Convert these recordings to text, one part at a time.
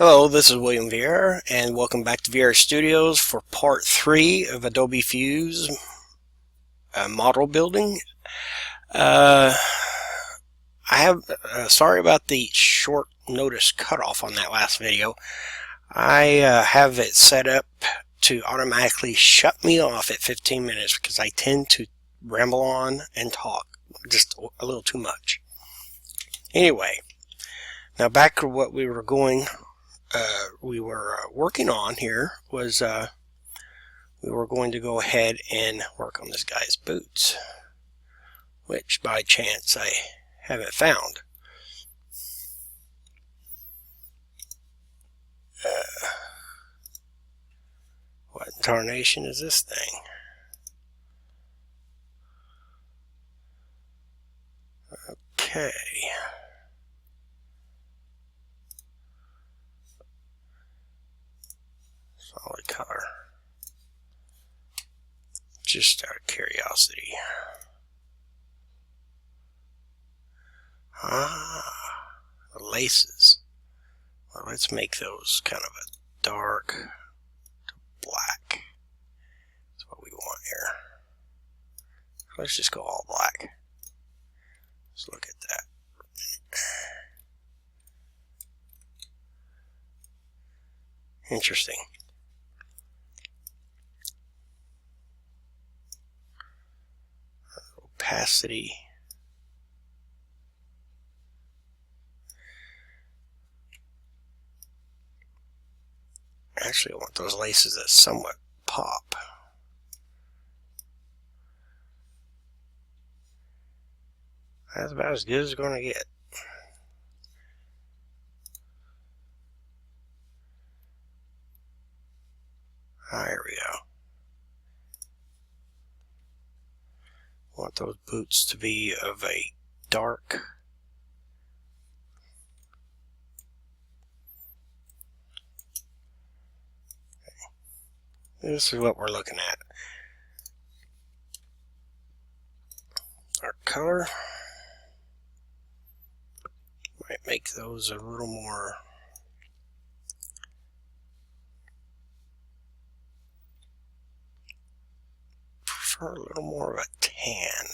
Hello, this is William Vieira, and welcome back to Vieira Studios for part 3 of Adobe Fuse model building. I have sorry about the short notice cutoff on that last video. I have it set up to automatically shut me off at 15 minutes because I tend to ramble on and talk just a little too much. Anyway, now back to what we were working on here was we were going to go ahead and work on this guy's boots, which by chance I haven't found. What in tarnation is this thing? Okay. Solid color. Just out of curiosity. The laces. Well, let's make those kind of a dark to black. That's what we want here. Let's just go all black. Let's look at that. Interesting. Opacity. Actually, I want those laces that somewhat pop. That's about as good as it's going to get. There we go. I want those boots to be of a dark This is what we're looking at. Our color might make those a little more a little more of a tan.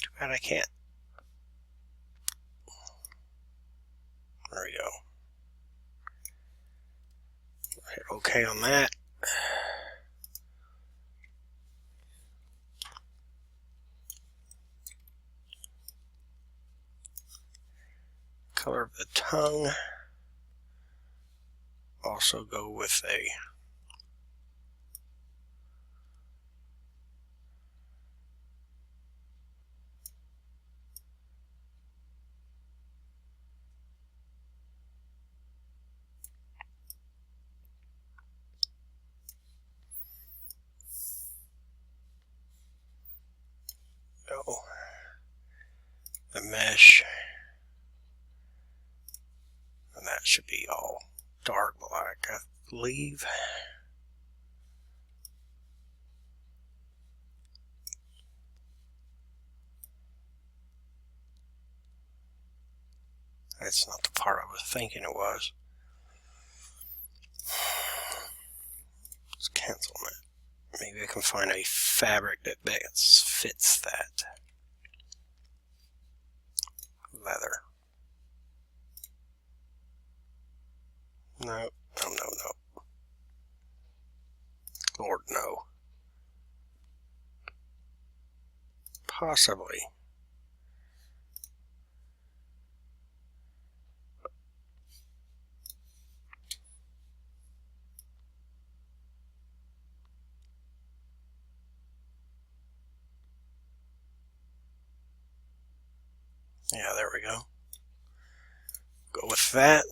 Too bad I can't. There we go. Hit OK on that. Color of the tongue. Also go with a the mesh, and that should be all dark black, I believe. That's not the part I was thinking it was. Let's cancel that. Maybe I can find a fabric that best fits that. Leather. No, no. Lord, no. Possibly. Yeah, there we go. Go with that.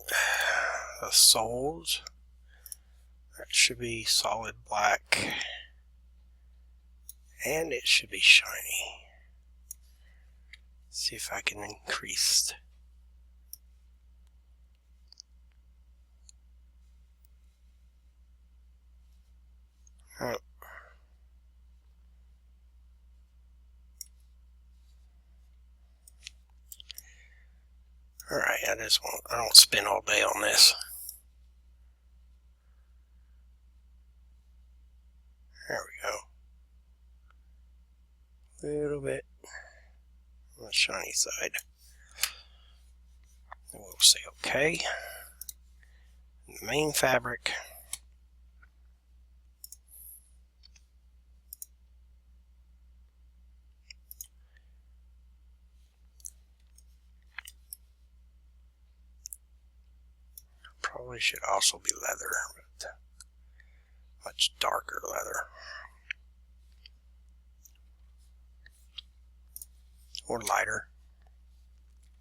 The soles. That should be solid black. And it should be shiny. Let's see if I can increase. Oh. Alright, I don't spend all day on this. There we go. A little bit on the shiny side. And we'll say OK. The main fabric. Probably should also be leather, but much darker leather. Or lighter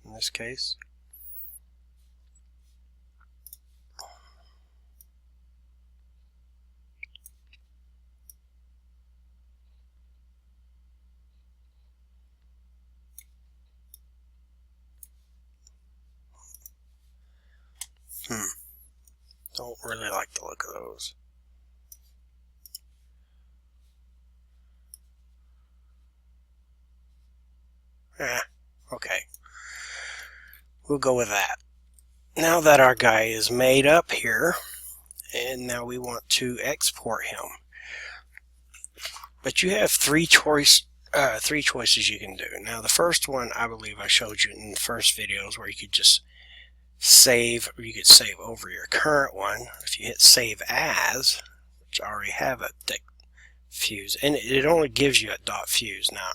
in this case. Don't really like the look of those. Okay. We'll go with that. Now that our guy is made up here, and now we want to export him. But you have three choices you can do. Now the first one, I believe I showed you in the first videos, where you could just save, or you could save over your current one. If you hit save as, which I already have a fuse, and it only gives you a .fuse. Now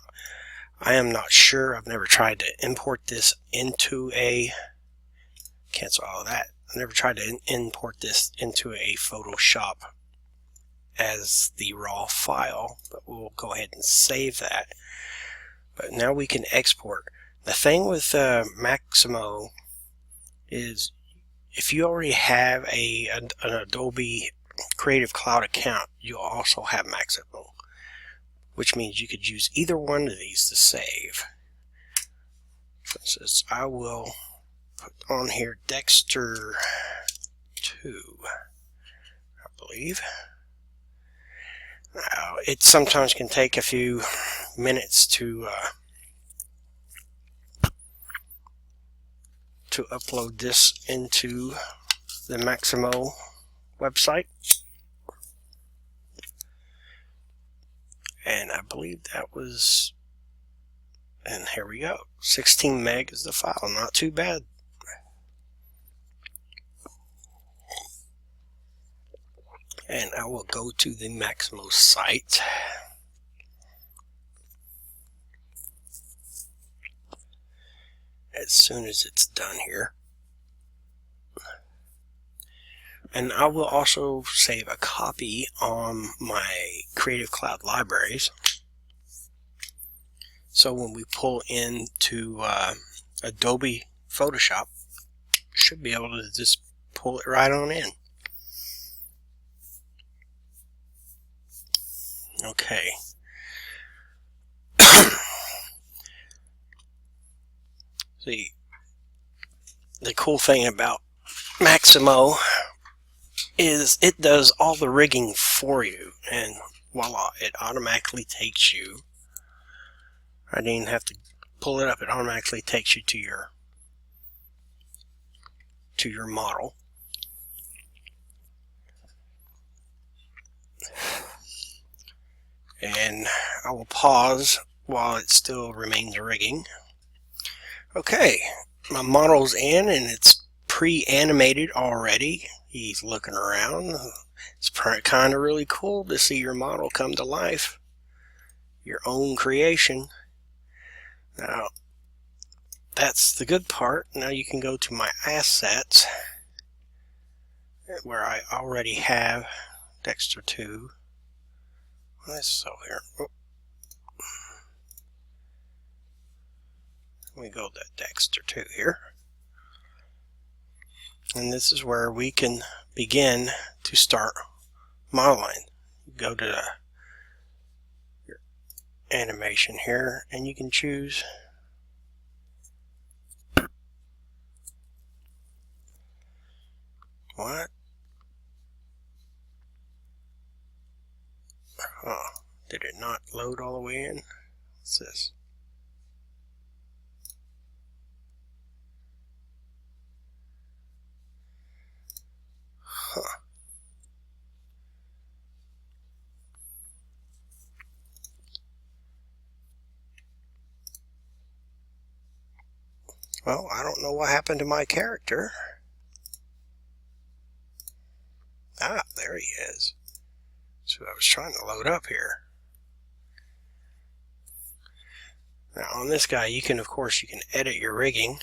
I am not sure, I've never tried to import this into a, cancel all of that, I've never tried to import this into a Photoshop as the raw file, but we'll go ahead and save that. But now we can export. The thing with Mixamo is, if you already have an Adobe Creative Cloud account, you'll also have Mixamo, which means you could use either one of these to save. For instance, I will put on here Dexter 2, I believe. Now, it sometimes can take a few minutes to upload this into the Mixamo website. And I believe that was, and here we go, 16 meg is the file, not too bad. And I will go to the Mixamo site. As soon as it's done here. And I will also save a copy on my Creative Cloud libraries. So when we pull into Adobe Photoshop, should be able to just pull it right on in. Okay. See, the cool thing about Mixamo is it does all the rigging for you, and voila, it automatically takes you. I didn't even have to pull it up, it automatically takes you to your model. And I will pause while it still remains rigging. Okay, my model's in and it's pre-animated already. He's looking around. It's kind of really cool to see your model come to life. Your own creation. Now, that's the good part. Now you can go to my assets, where I already have Dexter 2. Let's so here. Oh. Let me go to Dexter 2 here. And this is where we can begin to start modeling. Go to your animation here, and you can choose what? Oh, did it not load all the way in? What's this? Huh. Well, I don't know what happened to my character. Ah, there he is. So I was trying to load up here. Now on this guy, you can, of course, you can edit your rigging.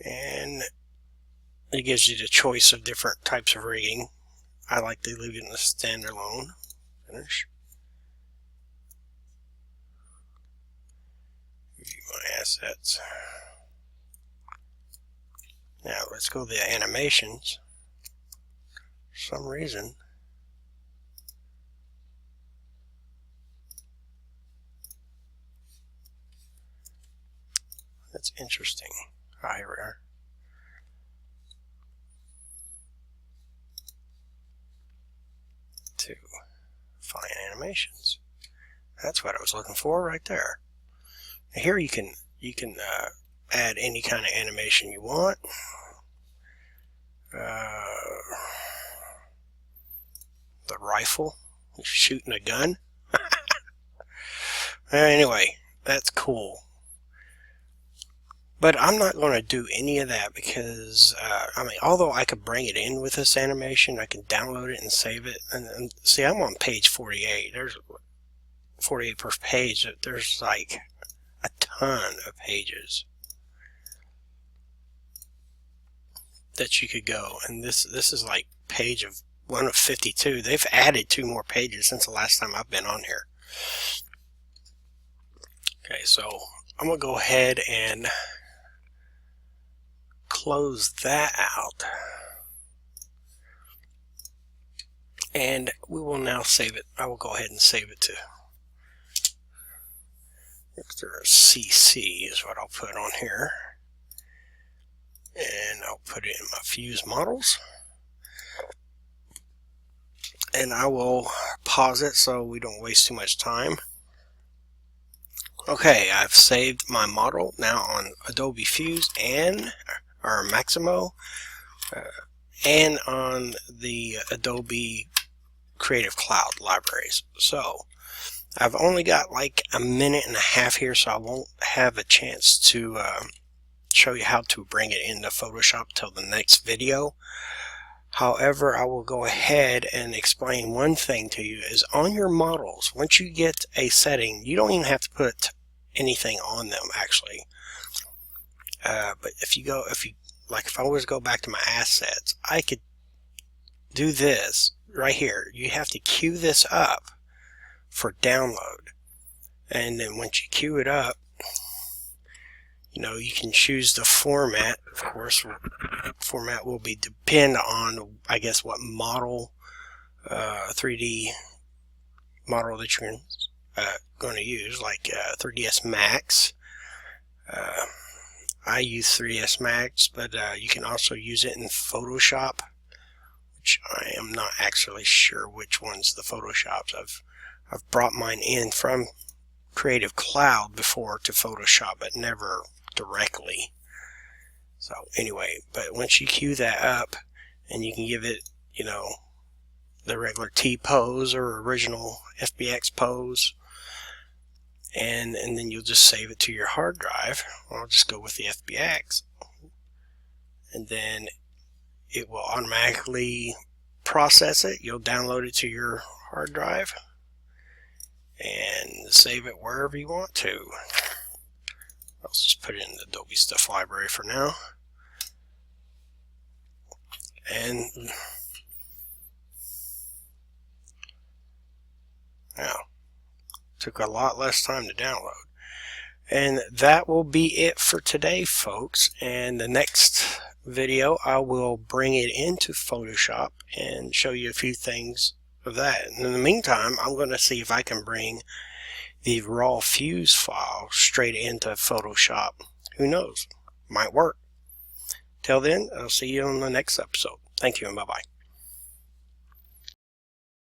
And it gives you the choice of different types of rigging. I like to leave it in the standalone. Finish. View my assets. Now let's go to the animations. For some reason, that's interesting. Ah, here we are. To find animations. That's what I was looking for right there. Now here you can add any kind of animation you want. The rifle, shooting a gun. Anyway, that's cool. But I'm not going to do any of that because, I mean, although I could bring it in with this animation, I can download it and save it. And see, I'm on page 48. There's 48 per page. There's like a ton of pages that you could go. And this is like page of 1 of 52. They've added 2 more pages since the last time I've been on here. Okay, so I'm going to go ahead and close that out, and we will now save it. I will go ahead and save it to CC is what I'll put on here, and I'll put it in my fuse models, and I will pause it so we don't waste too much time. Okay, I've saved my model now on Adobe Fuse and or Mixamo, and on the Adobe Creative Cloud libraries. So I've only got like a minute and a half here, so I won't have a chance to show you how to bring it into Photoshop till the next video. However, I will go ahead and explain one thing to you is on your models, once you get a setting, you don't even have to put anything on them actually. But if I always go back to my assets, I could do this right here. You have to queue this up for download, and then once you queue it up, you know, you can choose the format. Of course, format will be depend on, I guess, what model, 3D model that you're going to use, like 3ds Max. I use 3ds Max, but you can also use it in Photoshop, which I am not actually sure which one's the Photoshops. I've brought mine in from Creative Cloud before to Photoshop, but never directly. So anyway, but once you queue that up, and you can give it, you know, the regular T pose or original FBX pose, and then you'll just save it to your hard drive. I'll just go with the FBX, and then it will automatically process it. You'll download it to your hard drive and save it wherever you want to. I'll just put it in the Adobe Stuff library for now. And now, took a lot less time to download. And that will be it for today, folks. And the next video, I will bring it into Photoshop and show you a few things of that. And in the meantime, I'm going to see if I can bring the raw fuse file straight into Photoshop. Who knows? Might work. Till then, I'll see you on the next episode. Thank you and bye-bye.